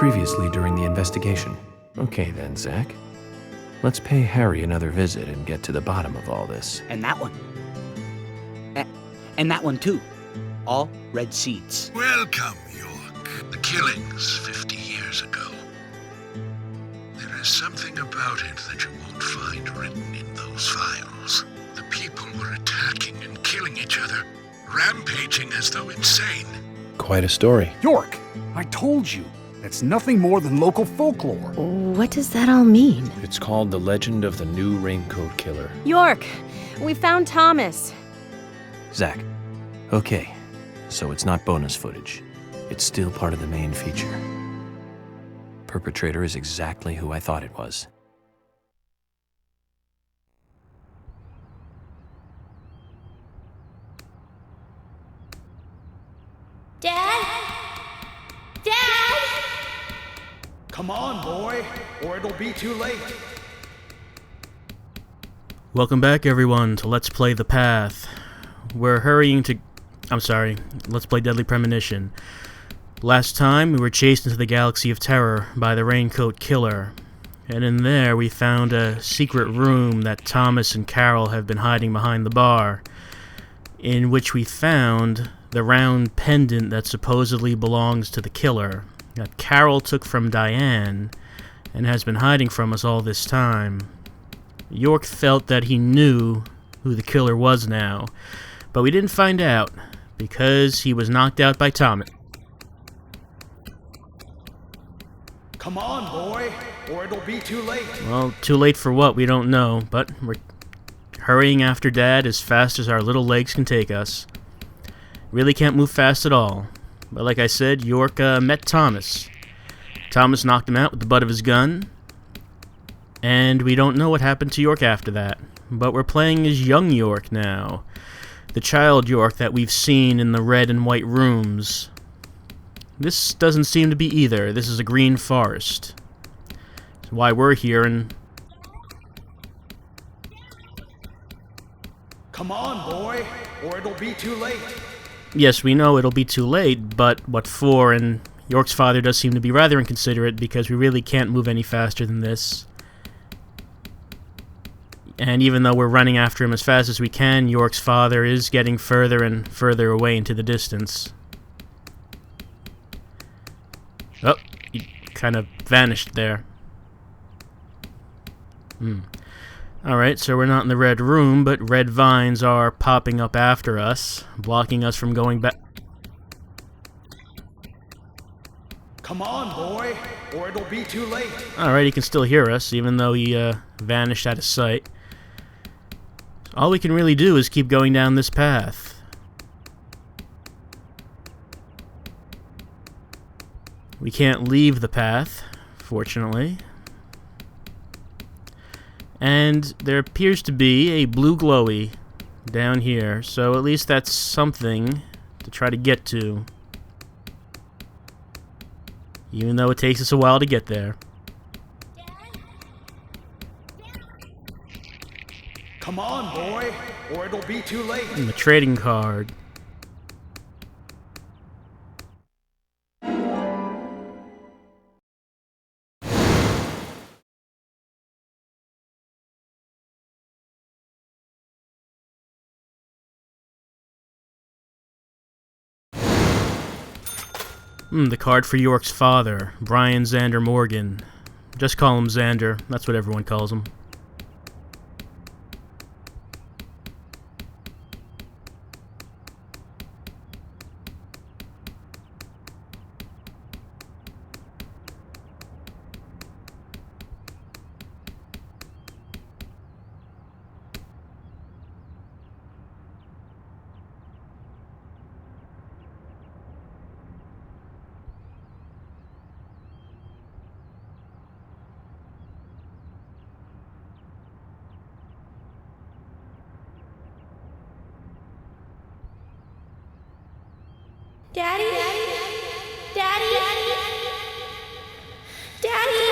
previously during the investigation. Okay then, Zach. Let's pay Harry another visit and get to the bottom of all this. And that one. And that one too. All red seeds. Welcome, York. The killings 50 years ago. There is something about it that you won't find written in those files. The people were attacking and killing each other, rampaging as though insane. Quite a story. York, I told you, that's nothing more than local folklore. What does that all mean? It's called The Legend of the New Raincoat Killer. York, we found Thomas. Zach. Okay, so it's not bonus footage. It's still part of the main feature. Perpetrator is exactly who I thought it was. Dad? Dad? Come on, boy, or it'll be too late. Welcome back, everyone, to Let's Play The Path. We're hurrying to... Let's play Deadly Premonition. Last time, we were chased into the Galaxy of Terror by the Raincoat Killer. And in there, we found a secret room that Thomas and Carol have been hiding behind the bar, in which we found the round pendant that supposedly belongs to the killer, that Carol took from Diane, and has been hiding from us all this time. York felt that he knew who the killer was now, but we didn't find out, because he was knocked out by Thomas. Come on, boy, or it'll be too late. Well, too late for what, we don't know, but we're hurrying after Dad as fast as our little legs can take us. Really can't move fast at all. But like I said, York met Thomas. Thomas knocked him out with the butt of his gun, and we don't know what happened to York after that. But we're playing as young York now. The child York that we've seen in the red and white rooms. This doesn't seem to be either. This is a green forest. That's why we're here, and... Come on, boy, or it'll be too late. Yes, we know it'll be too late, but what for? And York's father does seem to be rather inconsiderate, because we really can't move any faster than this. And even though we're running after him as fast as we can, York's father is getting further and further away into the distance. Oh, he kind of vanished there. Alright, so we're not in the red room, but red vines are popping up after us, blocking us from going back. Come on, boy, or it'll be too late. Alright, he can still hear us, even though he vanished out of sight. All we can really do is keep going down this path. We can't leave the path, fortunately. And there appears to be a blue glowy down here, so at least that's something to try to get to. Even though it takes us a while to get there. Come on, boy, or it'll be too late. And the trading card. The card for York's father, Brian Xander Morgan. Just call him Xander, that's what everyone calls him. Daddy? Daddy? Daddy?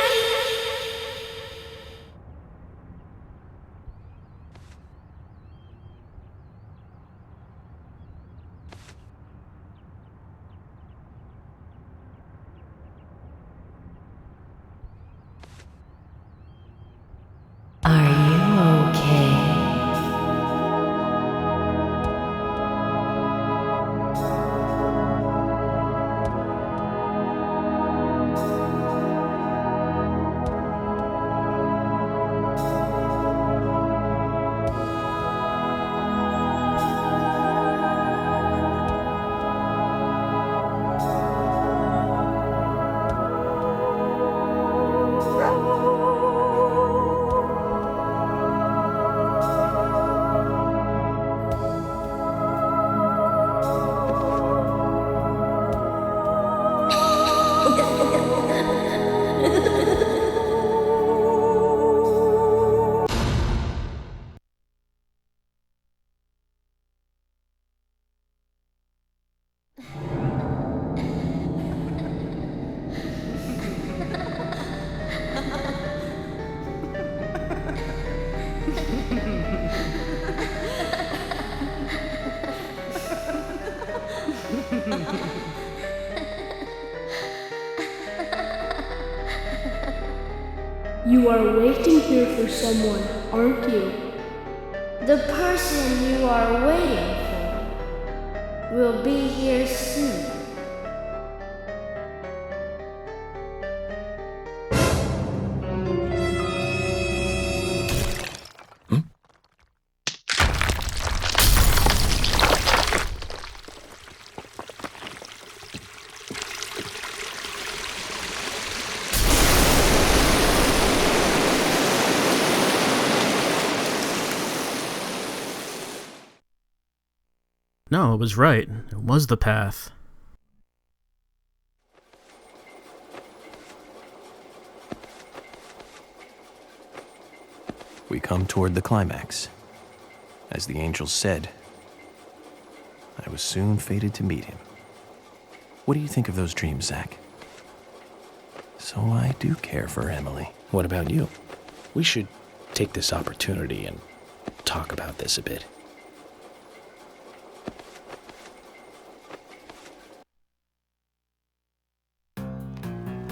You are waiting here for someone, aren't you? The person you are waiting for will be here soon. No, it was right. It was the path. We come toward the climax. As the angels said, I was soon fated to meet him. What do you think of those dreams, Zach? So I do care for Emily. What about you? We should take this opportunity and talk about this a bit.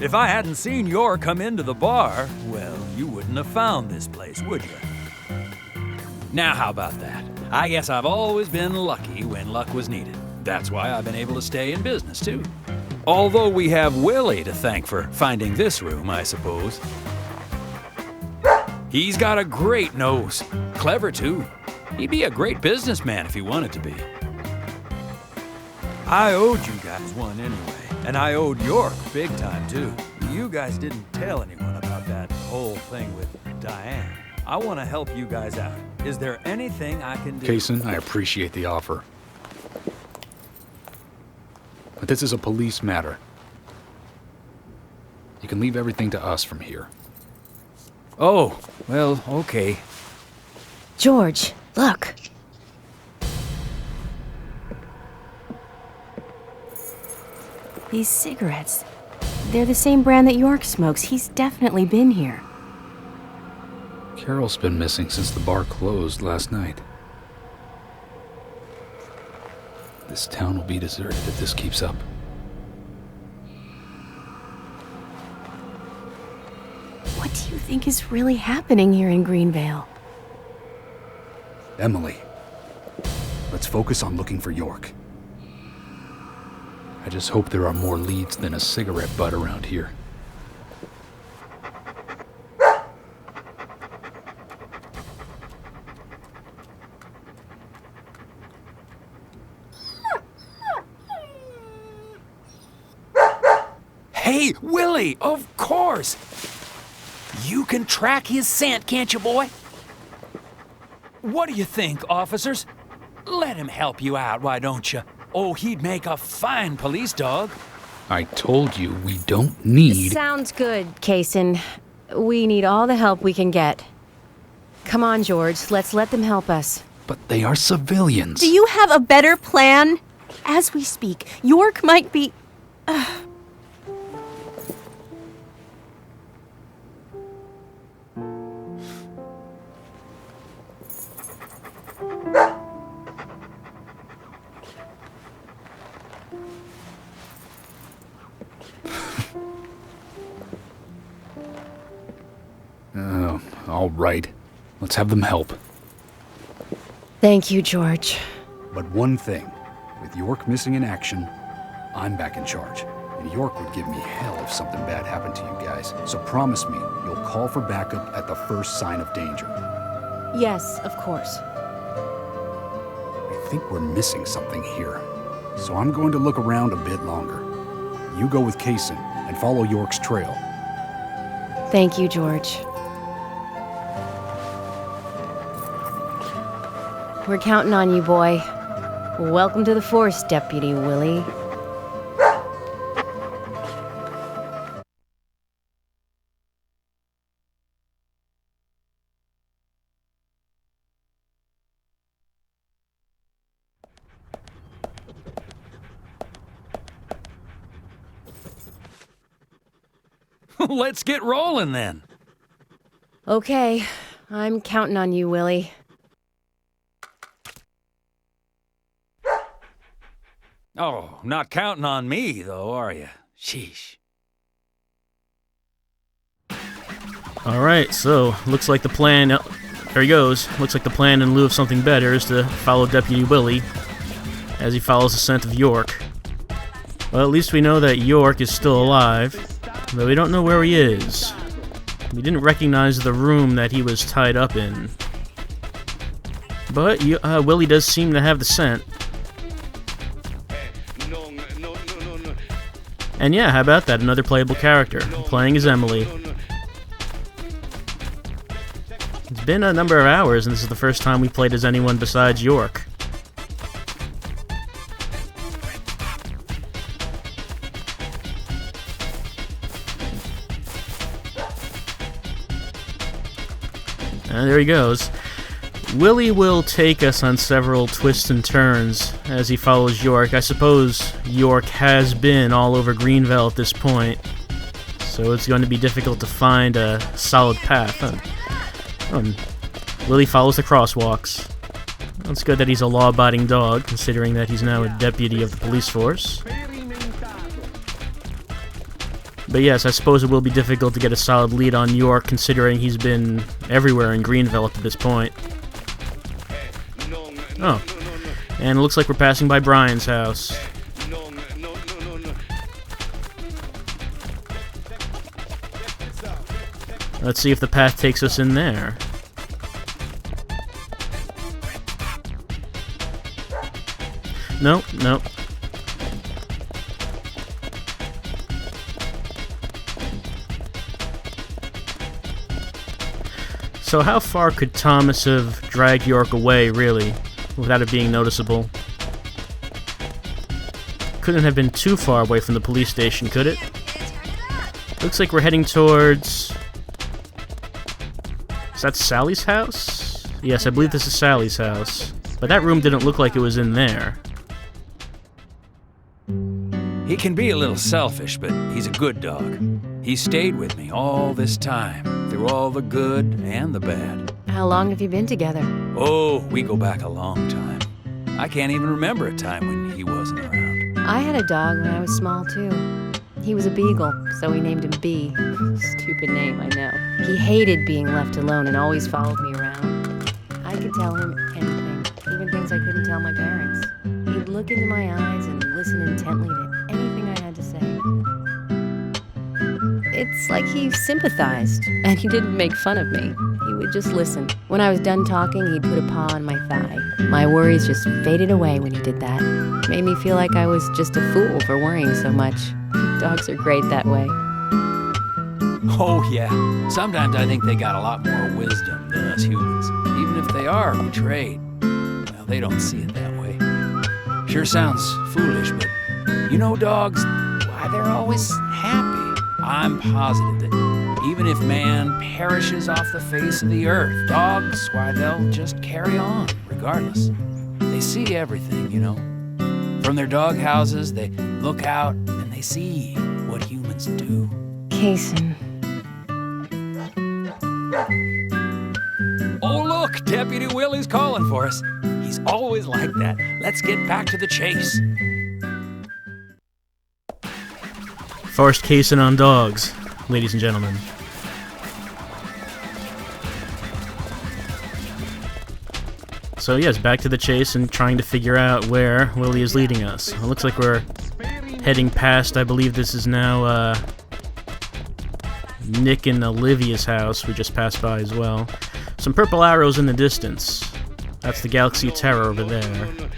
If I hadn't seen York come into the bar, well, you wouldn't have found this place, would you? Now, how about that? I guess I've always been lucky when luck was needed. That's why I've been able to stay in business, too. Although we have Willie to thank for finding this room, I suppose. He's got a great nose. Clever, too. He'd be a great businessman if he wanted to be. I owed you guys one anyway. And I owed York big time, too. You guys didn't tell anyone about that whole thing with Diane. I want to help you guys out. Is there anything I can do? Kaysen, I appreciate the offer. But this is a police matter. You can leave everything to us from here. Oh, well, okay. George, look. These cigarettes. They're the same brand that York smokes. He's definitely been here. Carol's been missing since the bar closed last night. This town will be deserted if this keeps up. What do you think is really happening here in Greenvale? Emily, let's focus on looking for York. I just hope there are more leads than a cigarette butt around here. Hey, Willie, of course! You can track his scent, can't you, boy? What do you think, officers? Let him help you out, why don't you? Oh, he'd make a fine police dog. I told you we don't need... Sounds good, Kaysen. We need all the help we can get. Come on, George. Let's let them help us. But they are civilians. Do you have a better plan? As we speak, York might be... All right. Let's have them help. Thank you, George. But one thing. With York missing in action, I'm back in charge. And York would give me hell if something bad happened to you guys. So promise me you'll call for backup at the first sign of danger. Yes, of course. I think we're missing something here. So I'm going to look around a bit longer. You go with Kaysen and follow York's trail. Thank you, George. We're counting on you, boy. Welcome to the force, Deputy Willie. Let's get rolling then. Okay, I'm counting on you, Willie. Oh, not counting on me, though, are you? Sheesh. Alright, so, looks like the plan... there he goes. Looks like the plan, in lieu of something better, is to follow Deputy Willie as he follows the scent of York. Well, at least we know that York is still alive, though we don't know where he is. We didn't recognize the room that he was tied up in. But Willie does seem to have the scent. And yeah, how about that? Another playable character, playing as Emily. It's been a number of hours, and this is the first time we played as anyone besides York. And there he goes. Willie will take us on several twists and turns as he follows York. I suppose York has been all over Greenvale at this point, so it's going to be difficult to find a solid path. Willie follows the crosswalks. Well, it's good that he's a law-abiding dog, considering that he's now a deputy of the police force. But yes, I suppose it will be difficult to get a solid lead on York, considering he's been everywhere in Greenvale up to this point. Oh, and it looks like we're passing by Brian's house. Let's see if the path takes us in there. Nope, nope. So how far could Thomas have dragged York away, really, without it being noticeable? Couldn't have been too far away from the police station, could it? Looks like we're heading towards... Is that Sally's house? Yes, I believe this is Sally's house. But that room didn't look like it was in there. He can be a little selfish, but he's a good dog. He stayed with me all this time, through all the good and the bad. How long have you been together? Oh, we go back a long time. I can't even remember a time when he wasn't around. I had a dog when I was small, too. He was a beagle, so we named him B. Stupid name, I know. He hated being left alone and always followed me around. I could tell him anything, even things I couldn't tell my parents. He'd look into my eyes and listen intently to anything I had to say. It's like he sympathized, and he didn't make fun of me. He would just listen. When I was done talking, he'd put a paw on my thigh. My worries just faded away when he did that. Made me feel like I was just a fool for worrying so much. Dogs are great that way. Oh, yeah. Sometimes I think they got a lot more wisdom than us humans. Even if they are betrayed, well, they don't see it that way. Sure sounds foolish, but you know dogs, why, they're always happy. I'm positive that even if man perishes off the face of the earth, dogs, why, they'll just carry on, regardless. They see everything, you know. From their dog houses, they look out and they see what humans do. Kason. Oh, look, Deputy Willie's calling for us. He's always like that. Let's get back to the chase. First Kason on dogs, ladies and gentlemen. So yes, back to the chase and trying to figure out where Willie is leading us. It looks like we're heading past, I believe this is now Nick and Olivia's house. We just passed by as well. Some purple arrows in the distance. That's the Galaxy of Terror over there.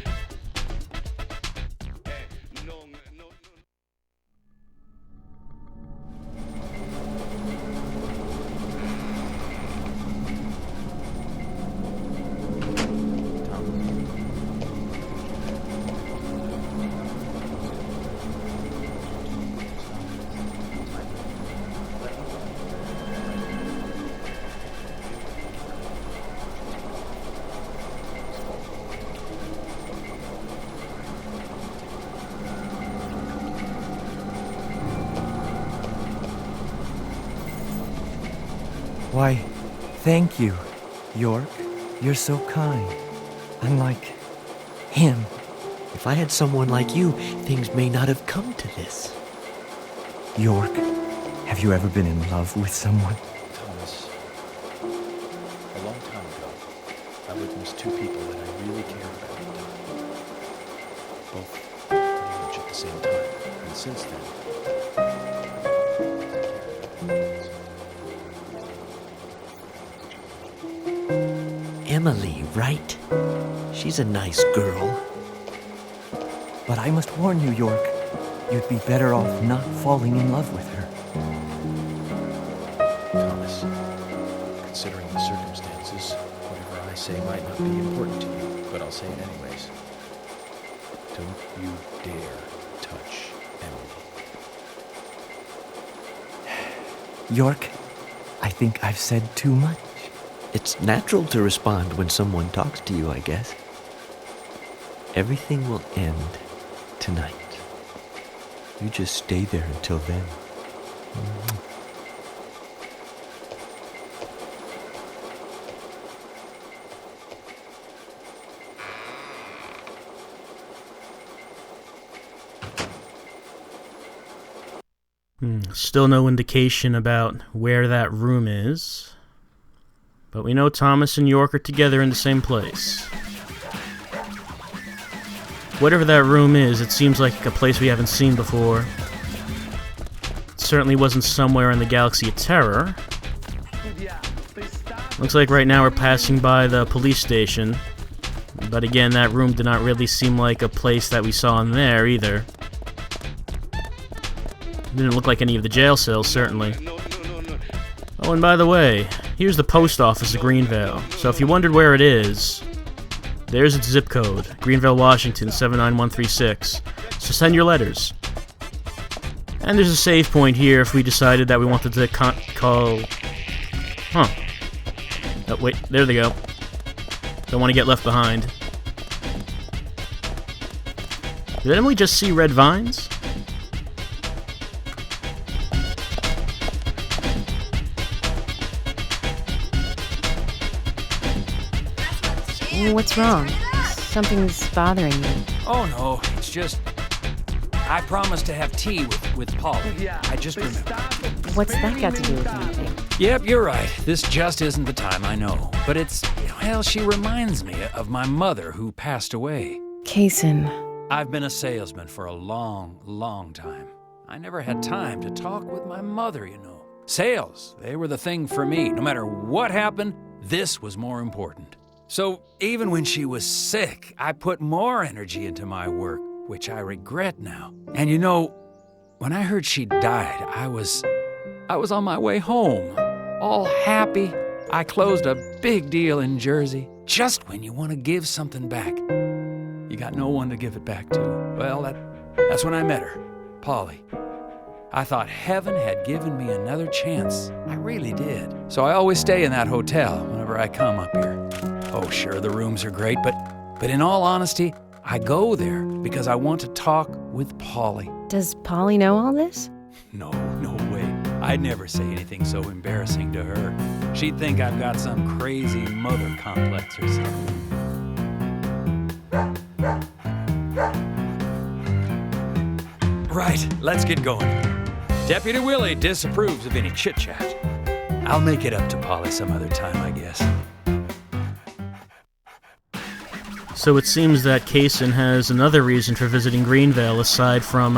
Why, thank you, York. You're so kind. Unlike him. If I had someone like you, things may not have come to this. York, have you ever been in love with someone? Thomas. lost two people that I really care about. Both pretty much at the same time. And since then, Emily, right? She's a nice girl. But I must warn you, York, you'd be better off not falling in love with her. Thomas, considering the circumstances, whatever I say might not be important to you, but I'll say it anyways. Don't you dare touch Emily. York, I think I've said too much. It's natural to respond when someone talks to you, I guess. Everything will end tonight. You just stay there until then. Still no indication about where that room is. But we know Thomas and York are together in the same place. Whatever that room is, it seems like a place we haven't seen before. It certainly wasn't somewhere in the Galaxy of Terror. Looks like right now we're passing by the police station. But again, that room did not really seem like a place that we saw in there either. Didn't look like any of the jail cells, certainly. Oh, and by the way, here's the post office of Greenvale. So if you wondered where it is, there's its zip code, Greenvale, Washington, 79136. So send your letters. And there's a save point here if we decided that we wanted to call... Huh. Oh, wait, there they go. Don't want to get left behind. Did Emily just see red vines? What's wrong? Something's bothering you. Oh, no, it's just... I promised to have tea with Polly. I just remembered. What's that got to do with anything? Yep, you're right. This just isn't the time, I know. But it's... Well, she reminds me of my mother who passed away. Kaysen. I've been a salesman for a long, long time. I never had time to talk with my mother, you know. Sales, they were the thing for me. No matter what happened, this was more important. So even when she was sick, I put more energy into my work, which I regret now. And you know, when I heard she died, I was on my way home, all happy. I closed a big deal in Jersey. Just when you want to give something back, you got no one to give it back to. Well, that's when I met her, Polly. I thought heaven had given me another chance. I really did. So I always stay in that hotel whenever I come up here. Oh, sure, the rooms are great, but in all honesty, I go there because I want to talk with Polly. Does Polly know all this? No way. I'd never say anything so embarrassing to her. She'd think I've got some crazy mother complex or something. Right, let's get going. Deputy Willie disapproves of any chit-chat. I'll make it up to Polly some other time, I guess. So it seems that Kaysen has another reason for visiting Greenvale aside from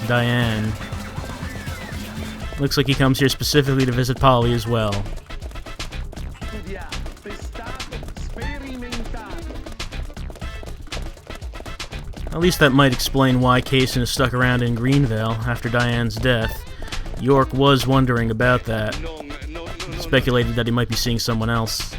Diane. Looks like he comes here specifically to visit Polly as well. At least that might explain why Kaysen is stuck around in Greenvale after Diane's death. York was wondering about that. Speculated that he might be seeing someone else.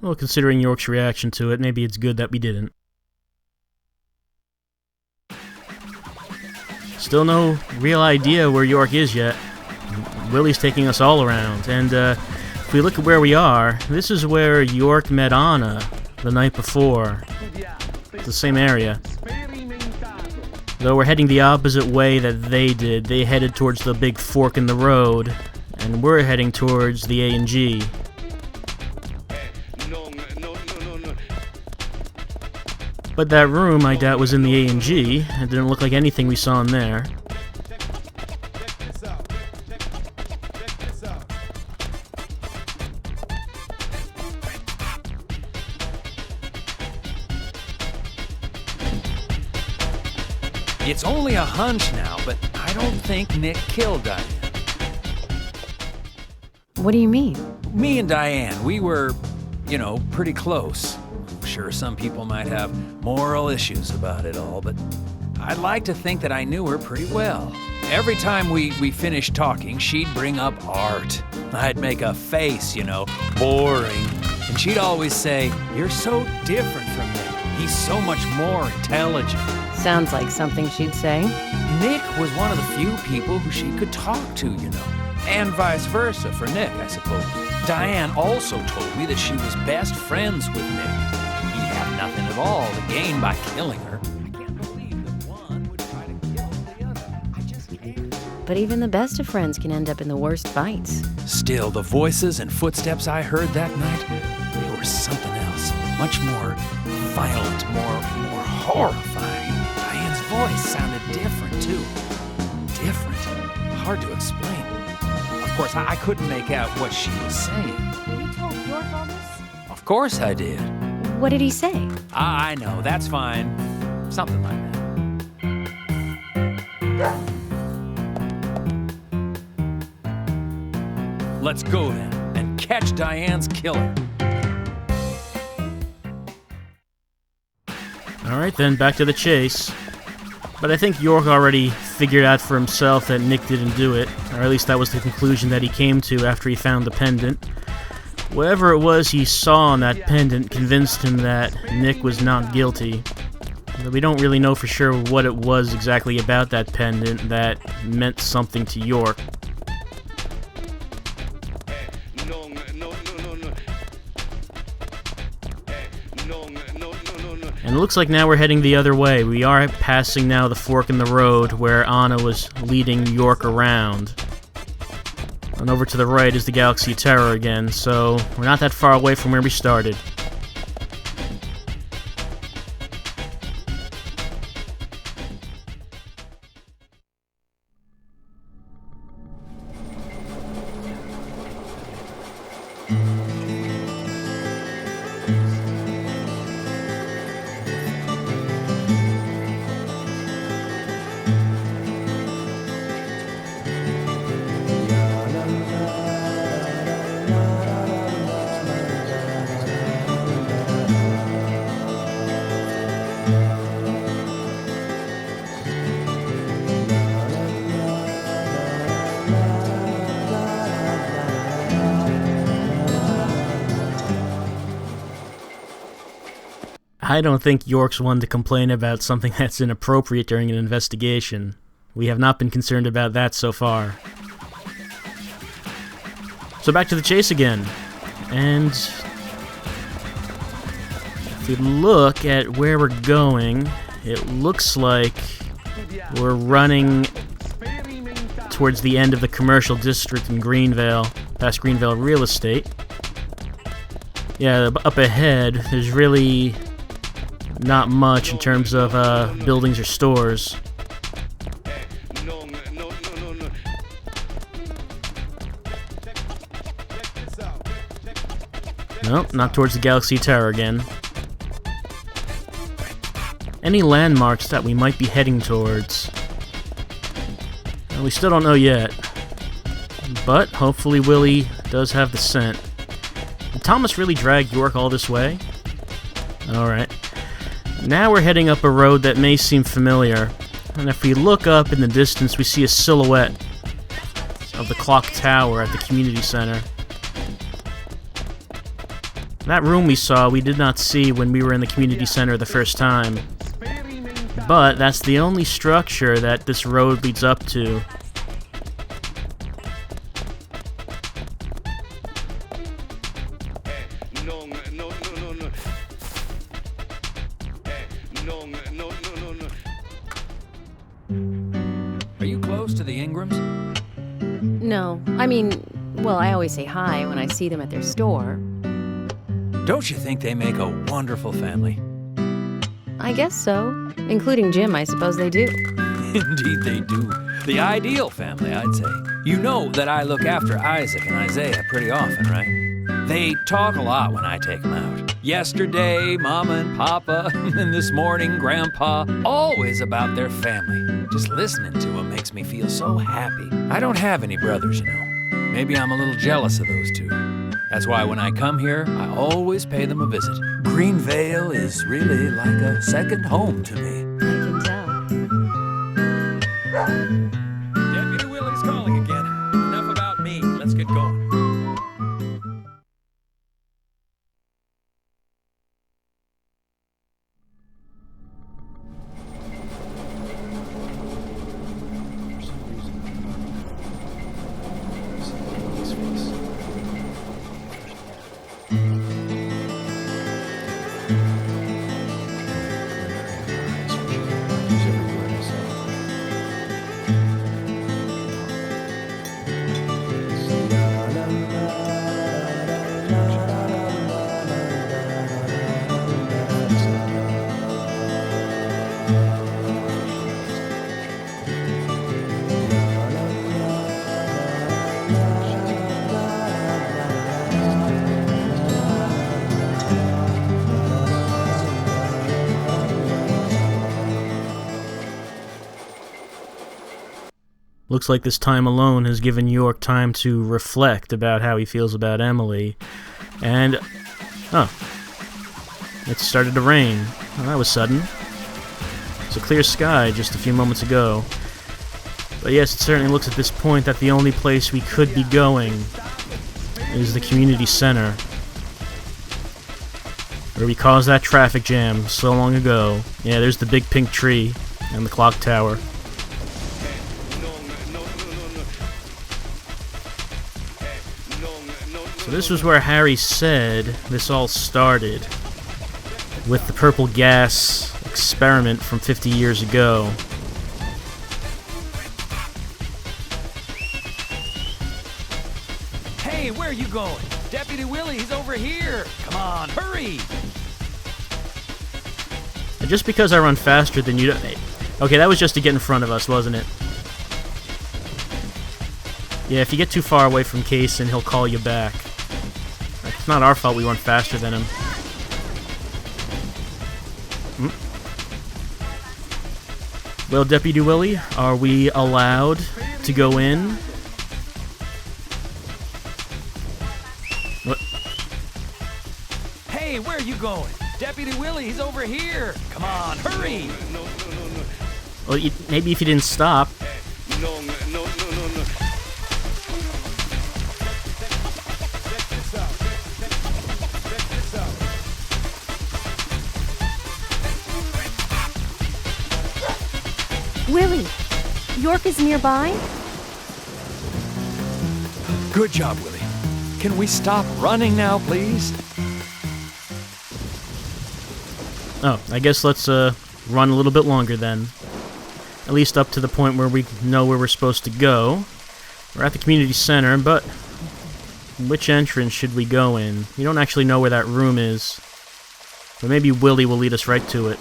Well, considering York's reaction to it, maybe it's good that we didn't. Still no real idea where York is yet. Willie's taking us all around, and if we look at where we are, this is where York met Anna the night before. It's the same area. Though we're heading the opposite way that they did. They headed towards the big fork in the road, and we're heading towards the A&G. But that room, I doubt, was in the A&G. It didn't look like anything we saw in there. It's only a hunch now, but I don't think Nick killed Diane. What do you mean? Me and Diane, we were, pretty close. I'm sure some people might have moral issues about it all, but I'd like to think that I knew her pretty well. Every time we finished talking, she'd bring up art. I'd make a face, boring. And she'd always say, "You're so different from Nick. He's so much more intelligent." Sounds like something she'd say. Nick was one of the few people who she could talk to, And vice versa for Nick, I suppose. Diane also told me that she was best friends with Nick. He'd have nothing at all to gain by killing her. I can't believe that one would try to kill the other. I just can't. But even the best of friends can end up in the worst fights. Still, the voices and footsteps I heard that night, they were something else. Much more violent, more horrifying. Diane's voice sounded different, too. Different. Hard to explain. Of course, I couldn't make out what she was saying. You told York all this? Of course I did. What did he say? I know, that's fine. Something like that. Let's go then, and catch Diane's killer. Alright then, back to the chase. But I think York already figured out for himself that Nick didn't do it, or at least that was the conclusion that he came to after he found the pendant. Whatever it was he saw on that pendant convinced him that Nick was not guilty. But we don't really know for sure what it was exactly about that pendant that meant something to York. And it looks like now we're heading the other way. We are passing now the fork in the road where Anna was leading York around. And over to the right is the Galaxy of Terror again, so we're not that far away from where we started. I don't think York's one to complain about something that's inappropriate during an investigation. We have not been concerned about that so far. So back to the chase again. And if we look at where we're going, it looks like we're running towards the end of the commercial district in Greenvale, past Greenvale real estate. Yeah, up ahead, there's really not much in terms of buildings or stores. Nope, not towards the Galaxy Tower again. Any landmarks that we might be heading towards? Well, we still don't know yet. But hopefully Willie does have the scent. Did Thomas really drag York all this way? Alright. Now we're heading up a road that may seem familiar, and if we look up in the distance, we see a silhouette of the clock tower at the community center. That room we saw, we did not see when we were in the community center the first time. But that's the only structure that this road leads up to. Are you close to the Ingrams? No, I mean, well, I always say hi when I see them at their store. Don't you think they make a wonderful family? I guess so. Including Jim, I suppose they do. Indeed they do. The ideal family, I'd say. You know that I look after Isaac and Isaiah pretty often, right? They talk a lot when I take them out. Yesterday, Mama and Papa, and this morning, Grandpa, always about their family. Just listening to them makes me feel so happy. I don't have any brothers, you know. Maybe I'm a little jealous of those two. That's why when I come here, I always pay them a visit. Greenvale is really like a second home to me. I can tell. Deputy Willie's calling again. Enough about me. Let's get going. Looks like this time alone has given York time to reflect about how he feels about Emily. And, it started to rain. Well, that was sudden. It's a clear sky just a few moments ago. But yes, it certainly looks at this point that the only place we could be going is the community center, where we caused that traffic jam so long ago. Yeah, there's the big pink tree and the clock tower. So this was where Harry said this all started, with the purple gas experiment from 50 years ago. Hey, where are you going? Deputy Willie, he's over here. Come on, hurry. And just because I run faster than you... Okay, that was just to get in front of us, wasn't it? Yeah, if you get too far away from Kaysen, he'll call you back. It's not our fault we run faster than him. Well, Deputy Willie, are we allowed to go in? What? Hey, where are you going? Deputy Willie, he's over here. Come on, hurry. Well, maybe if you didn't stop. Willie, York is nearby? Good job, Willie. Can we stop running now, please? Oh, I guess let's run a little bit longer then. At least up to the point where we know where we're supposed to go. We're at the community center, but which entrance should we go in? We don't actually know where that room is. But maybe Willie will lead us right to it.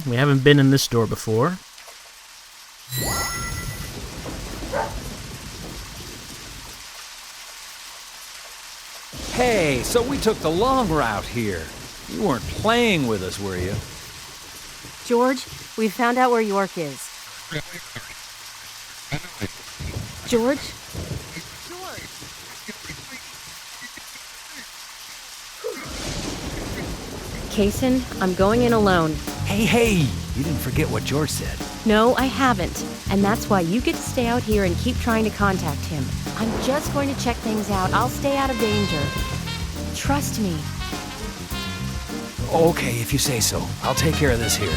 We haven't been in this door before. Hey, so we took the long route here. You weren't playing with us, were you? George, we found out where York is. George? Kaysen, I'm going in alone. Hey, you didn't forget what George said. No, I haven't. And that's why you get to stay out here and keep trying to contact him. I'm just going to check things out. I'll stay out of danger. Trust me. Okay, if you say so. I'll take care of this here.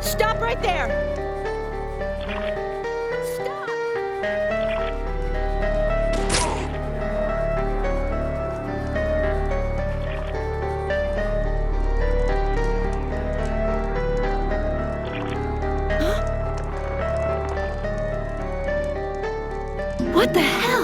Stop right there! Stop! What the hell?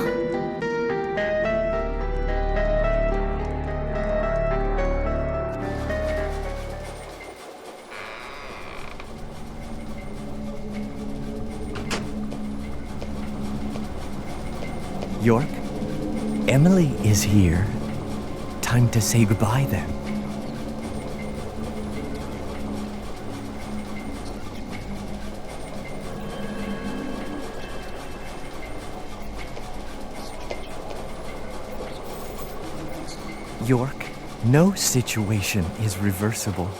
York, Emily is here. Time to say goodbye then. York, no situation is reversible.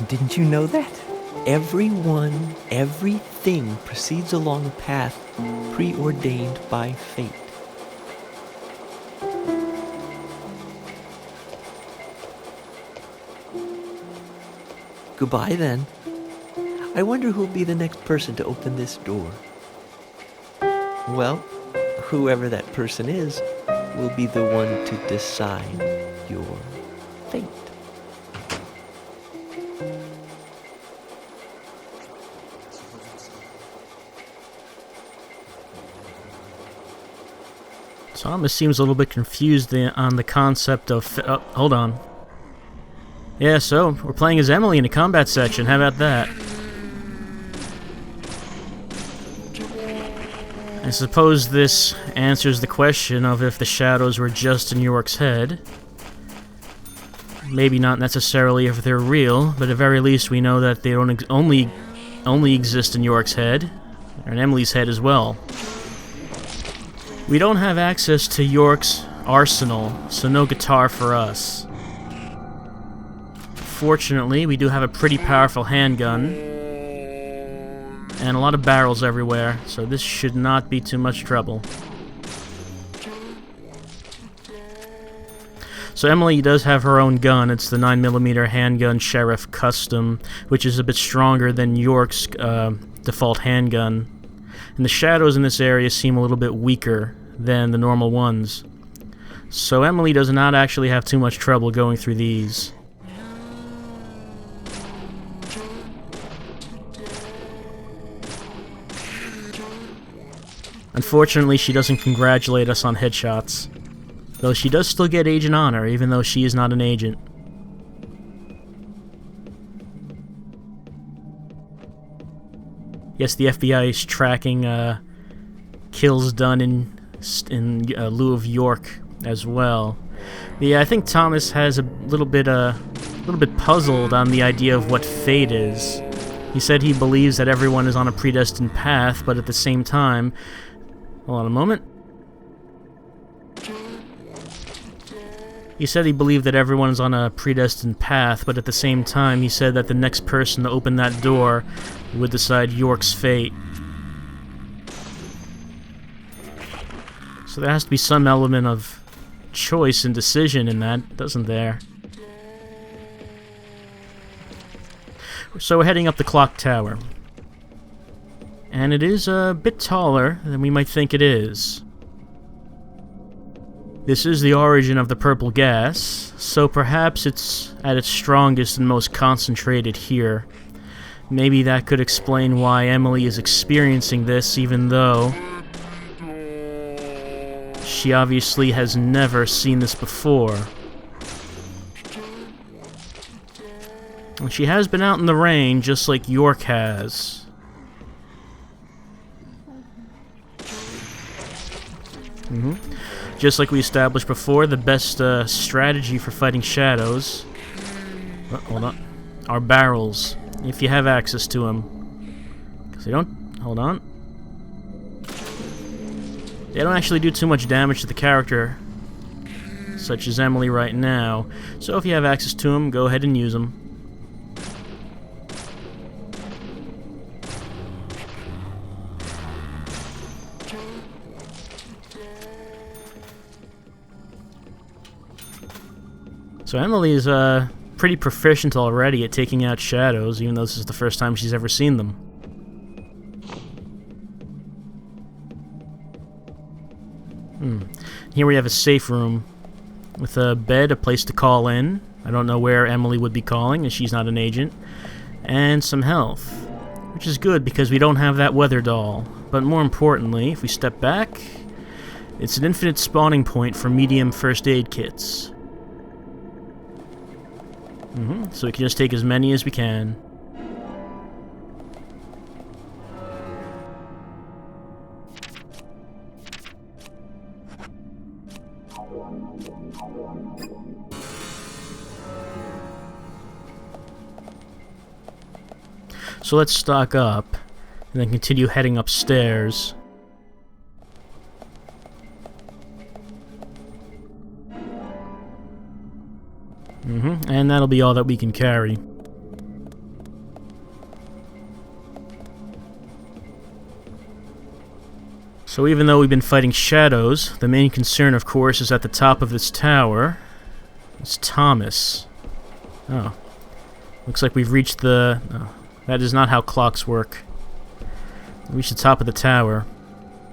Didn't you know that? Everyone, everything proceeds along a path preordained by fate. Goodbye, then. I wonder who'll be the next person to open this door. Well, whoever that person is will be the one to decide your fate. Thomas seems a little bit confused on the concept of... hold on. Yeah, so, we're playing as Emily in a combat section. How about that? I suppose this answers the question of if the shadows were just in York's head. Maybe not necessarily if they're real, but at the very least we know that they don't only exist in York's head, or in Emily's head as well. We don't have access to York's arsenal, so no guitar for us. Fortunately, we do have a pretty powerful handgun, and a lot of barrels everywhere, so this should not be too much trouble. So Emily does have her own gun. It's the 9mm handgun Sheriff Custom, which is a bit stronger than York's default handgun. And the shadows in this area seem a little bit weaker than the normal ones. So Emily does not actually have too much trouble going through these. Unfortunately, she doesn't congratulate us on headshots. Though she does still get Agent Honor, even though she is not an agent. Yes, the FBI is tracking kills done in lieu of York as well. But yeah, I think Thomas has a little bit puzzled on the idea of what fate is. He said he believes that everyone is on a predestined path, but at the same time... Hold on a moment. He said he believed that everyone is on a predestined path, but at the same time he said that the next person to open that door would decide York's fate. So there has to be some element of choice and decision in that, doesn't there? So we're heading up the clock tower. And it is a bit taller than we might think it is. This is the origin of the purple gas, so perhaps it's at its strongest and most concentrated here. Maybe that could explain why Emily is experiencing this, even though she obviously has never seen this before. And she has been out in the rain, just like York has. Just like we established before, the best strategy for fighting shadows... Oh, hold on. Are barrels, if you have access to them. Because they don't... Hold on. They don't actually do too much damage to the character, such as Emily right now. So if you have access to them, go ahead and use them. So Emily is pretty proficient already at taking out shadows, even though this is the first time she's ever seen them. Here we have a safe room with a bed, a place to call in. I don't know where Emily would be calling, as she's not an agent. And some health, which is good because we don't have that weather doll. But more importantly, if we step back, it's an infinite spawning point for medium first aid kits. So we can just take as many as we can. So let's stock up, and then continue heading upstairs. And that'll be all that we can carry. So even though we've been fighting shadows, the main concern, of course, is at the top of this tower. It's Thomas. Oh. Looks like we've reached the... Oh, that is not how clocks work. We reached the top of the tower.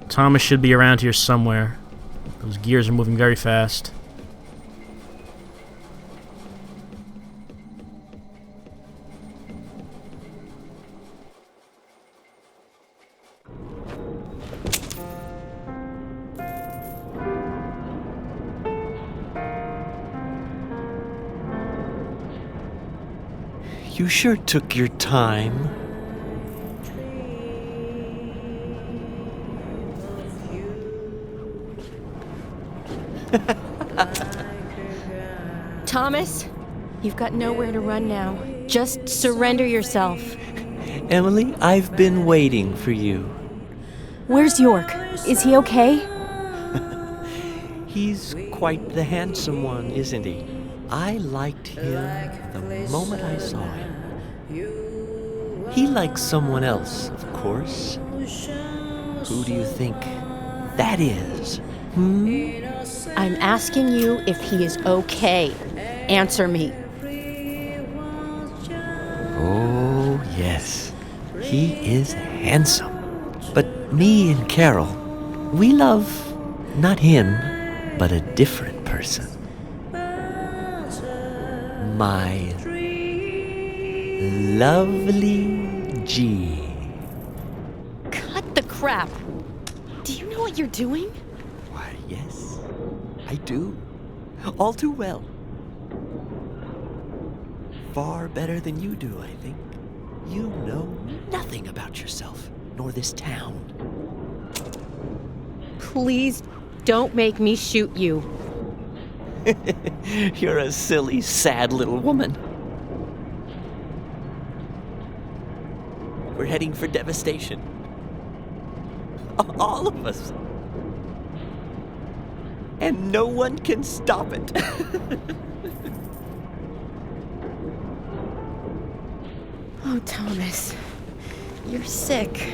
Thomas should be around here somewhere. Those gears are moving very fast. You sure took your time. Thomas, you've got nowhere to run now. Just surrender yourself. Emily, I've been waiting for you. Where's York? Is he okay? He's quite the handsome one, isn't he? I liked him the moment I saw him. He likes someone else, of course. Who do you think that is? I'm asking you if he is okay. Answer me. Oh, yes. He is handsome. But me and Carol, we love not him, but a different person. My lovely G. Cut the crap. Do you know what you're doing? Why, yes, I do. All too well. Far better than you do, I think. You know nothing about yourself, nor this town. Please don't make me shoot you. You're a silly, sad little woman. We're heading for devastation. All of us. And no one can stop it. Oh, Thomas. You're sick.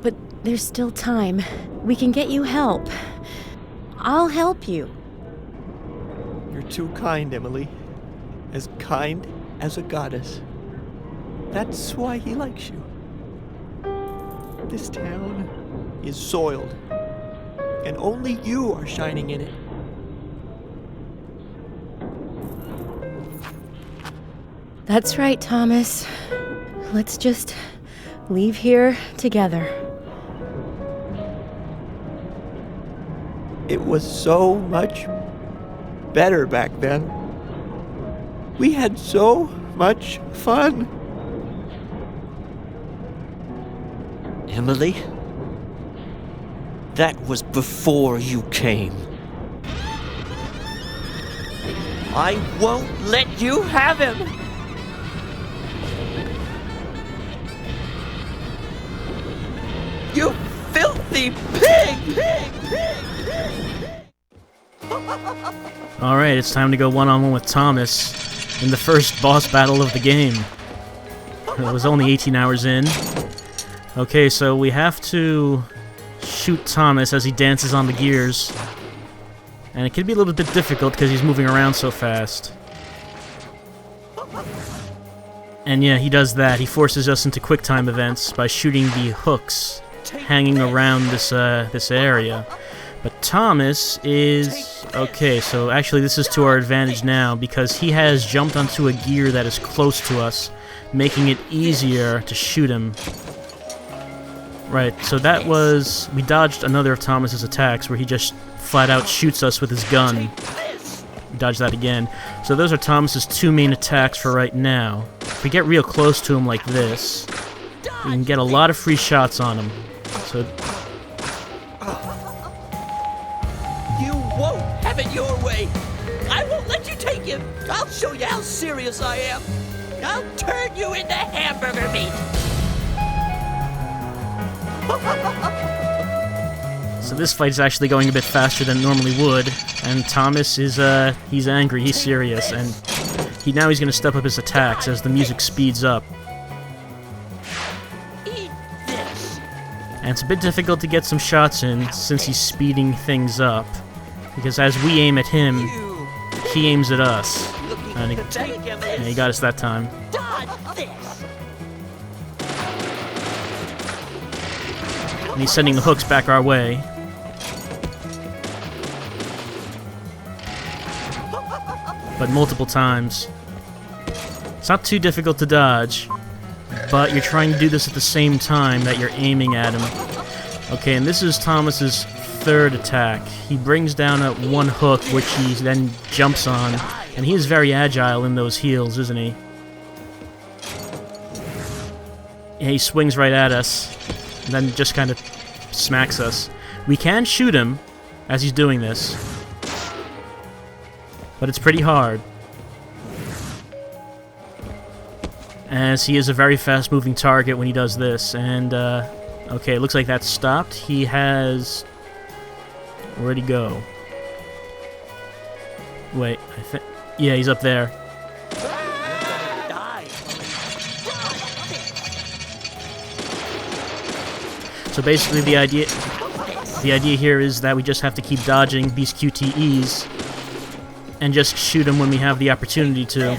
But there's still time. We can get you help. I'll help you. You're too kind, Emily. As kind as a goddess. That's why he likes you. This town is soiled, and only you are shining in it. That's right, Thomas. Let's just leave here together. It was so much better back then. We had so much fun. Emily? That was before you came. I won't let you have him! You filthy pig! Alright, it's time to go one-on-one with Thomas in the first boss battle of the game. It was only 18 hours in. Okay, so we have to shoot Thomas as he dances on the gears. And it can be a little bit difficult because he's moving around so fast. And yeah, he does that. He forces us into QuickTime events by shooting the hooks hanging around this area. But Thomas is... okay, so actually this is to our advantage now because he has jumped onto a gear that is close to us, making it easier to shoot him. Right, so that was... we dodged another of Thomas's attacks where he just flat out shoots us with his gun. We dodged that again. So those are Thomas's two main attacks for right now. If we get real close to him like this, we can get a lot of free shots on him. So... You won't have it your way! I won't let you take him! I'll show you how serious I am! I'll turn you into hamburger meat! So this fight is actually going a bit faster than it normally would, and Thomas is, he's angry, he's serious, and now he's gonna step up his attacks as the music speeds up. And it's a bit difficult to get some shots in since he's speeding things up, because as we aim at him, he aims at us. And he got us that time. And he's sending the hooks back our way. But multiple times. It's not too difficult to dodge, but you're trying to do this at the same time that you're aiming at him. Okay, and this is Thomas's third attack. He brings down one hook, which he then jumps on, and he is very agile in those heels, isn't he? Yeah, he swings right at us, and then just kind of smacks us. We can shoot him as he's doing this, but it's pretty hard, as he is a very fast-moving target when he does this. And okay, it looks like that's stopped. He has... where'd he go? Wait, I think... yeah, he's up there. So basically the idea here is that we just have to keep dodging these QTEs and just shoot him when we have the opportunity to,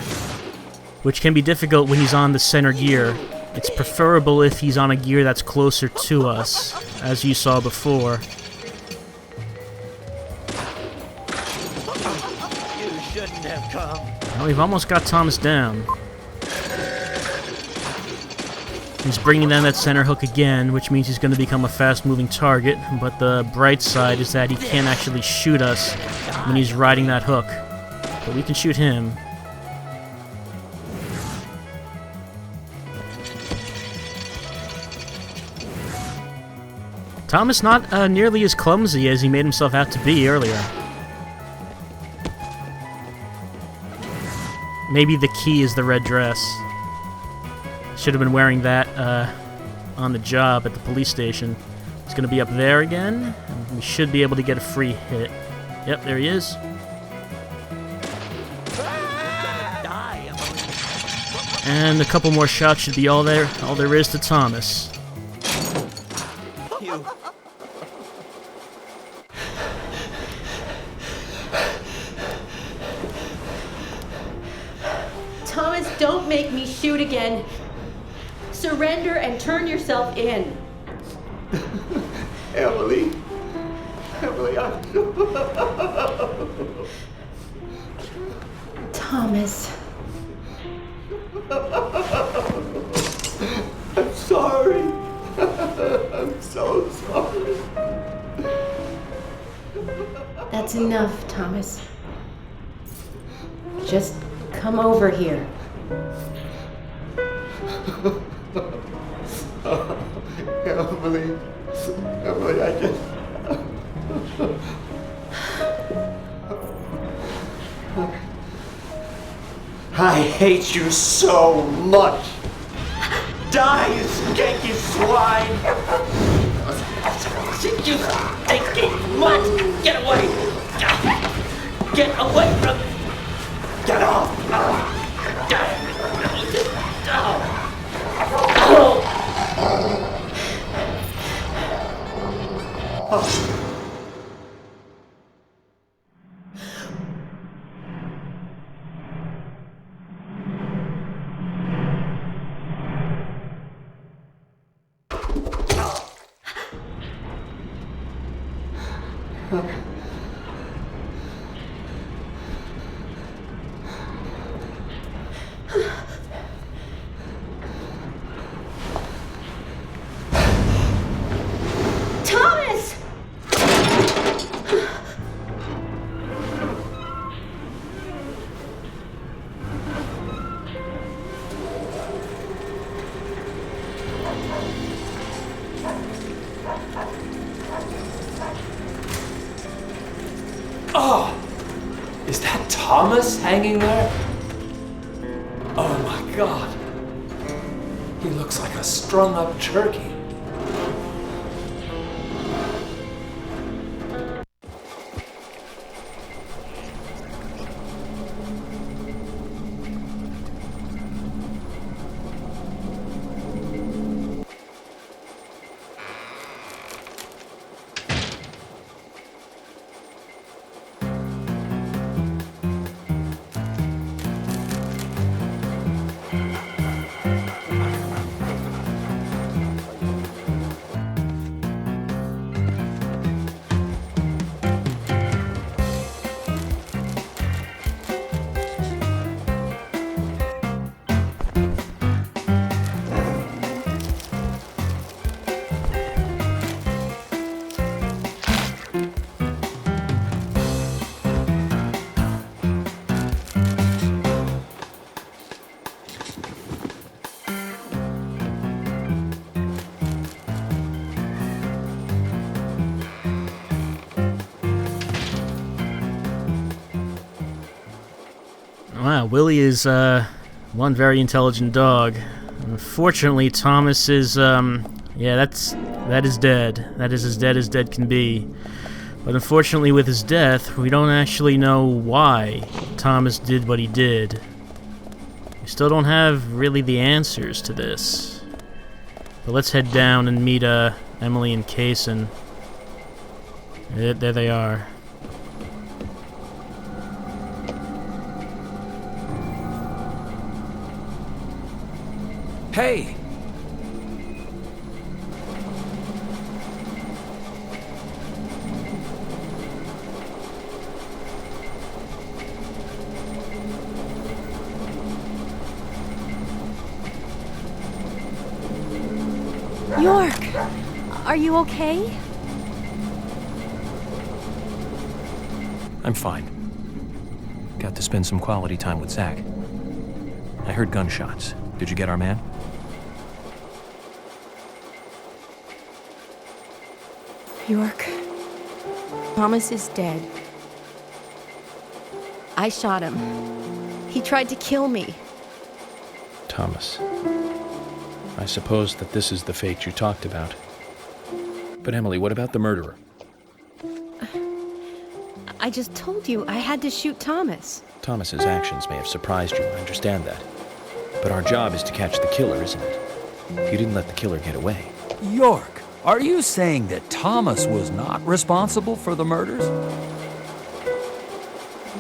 which can be difficult when he's on the center gear. It's preferable if he's on a gear that's closer to us, as you saw before. You shouldn't have come. Well, we've almost got Thomas down. He's bringing down that center hook again, which means he's going to become a fast-moving target, but the bright side is that he can't actually shoot us when he's riding that hook. But we can shoot him. Thomas not nearly as clumsy as he made himself out to be earlier. Maybe the key is the red dress. Should have been wearing that on the job at the police station. He's going to be up there again. And we should be able to get a free hit. Yep, there he is. And a couple more shots should be all there is to Thomas. Thomas, don't make me shoot again. Surrender and turn yourself in. Emily, Thomas. sorry. I'm so sorry. That's enough, Thomas. Just come over here. Emily, I just... I hate you so much. Die, you skanky swine. You stinking mutt! Get away! Get away from me! Get off. Thomas! Oh! Is that Thomas hanging there? Oh my god. He looks like a strung-up turkey. Wow, Willie is one very intelligent dog. Unfortunately, Thomas is that is dead. That is as dead can be. But unfortunately, with his death, we don't actually know why Thomas did what he did. We still don't have really the answers to this. But let's head down and meet Emily and Kaysen. There they are. Hey! York! Are you okay? I'm fine. Got to spend some quality time with Zach. I heard gunshots. Did you get our man? York, Thomas is dead. I shot him. He tried to kill me. Thomas. I suppose that this is the fate you talked about. But Emily, what about the murderer? I just told you I had to shoot Thomas. Thomas's actions may have surprised you, I understand that. But our job is to catch the killer, isn't it? You didn't let the killer get away. York, are you saying that Thomas was not responsible for the murders?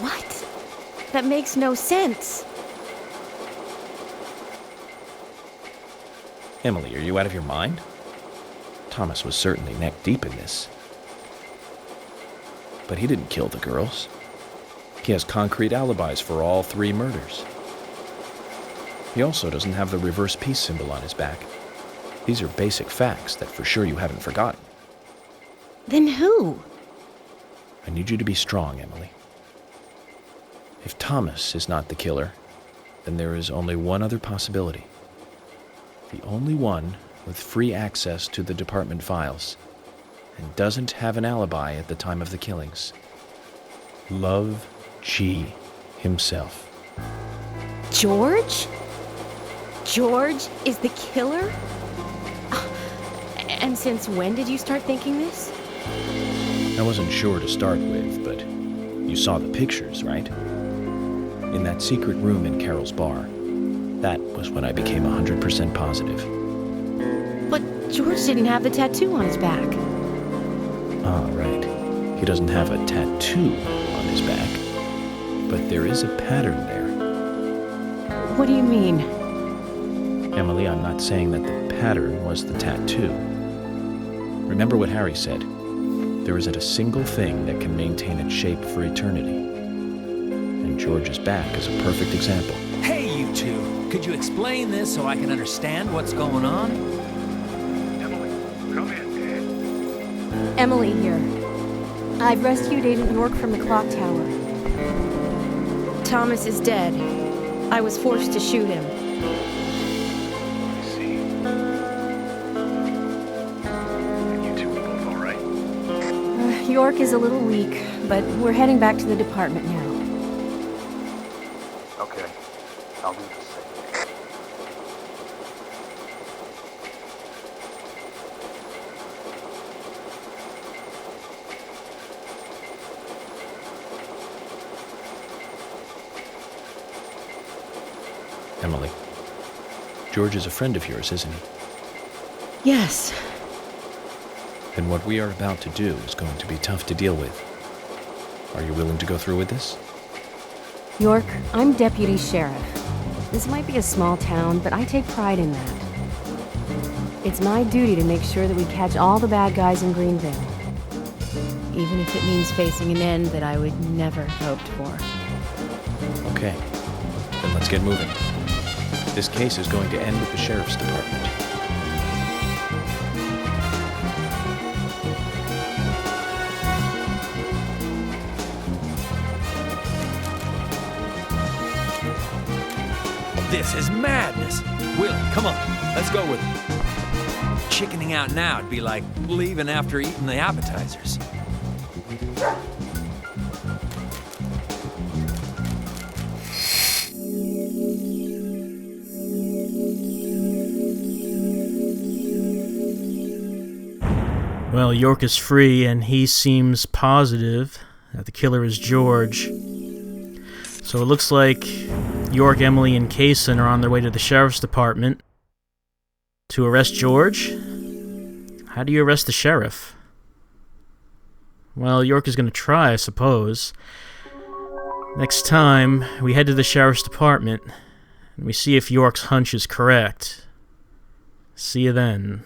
What? That makes no sense. Emily, are you out of your mind? Thomas was certainly neck deep in this. But he didn't kill the girls. He has concrete alibis for all 3 murders. He also doesn't have the reverse peace symbol on his back. These are basic facts that for sure you haven't forgotten. Then who? I need you to be strong, Emily. If Thomas is not the killer, then there is only one other possibility. The only one with free access to the department files and doesn't have an alibi at the time of the killings. Love G himself. George? George is the killer? And since when did you start thinking this? I wasn't sure to start with, but you saw the pictures, right? In that secret room in Carol's bar. That was when I became 100% positive. But George didn't have the tattoo on his back. Ah, right. He doesn't have a tattoo on his back. But there is a pattern there. What do you mean? Emily, I'm not saying that the pattern was the tattoo. Remember what Harry said. There isn't a single thing that can maintain its shape for eternity. And George's back is a perfect example. Hey, you two! Could you explain this so I can understand what's going on? Emily, come in, Dad. Emily here. I've rescued Agent York from the clock tower. Thomas is dead. I was forced to shoot him. I see. And you two are both all right? York is a little weak, but we're heading back to the department now. Okay. I'll do the same. Emily, George is a friend of yours, isn't he? Yes. Then what we are about to do is going to be tough to deal with. Are you willing to go through with this? York, I'm deputy sheriff. This might be a small town, but I take pride in that. It's my duty to make sure that we catch all the bad guys in Greenvale. Even if it means facing an end that I would never hoped for. Okay. Then let's get moving. This case is going to end with the sheriff's department. This is madness! Willie, come on, let's go with it. Chickening out now would be like leaving after eating the appetizers. Well, York is free, and he seems positive that the killer is George. So it looks like York, Emily, and Kaysen are on their way to the sheriff's department to arrest George. How do you arrest the sheriff? Well, York is going to try, I suppose. Next time, we head to the sheriff's department, and we see if York's hunch is correct. See you then.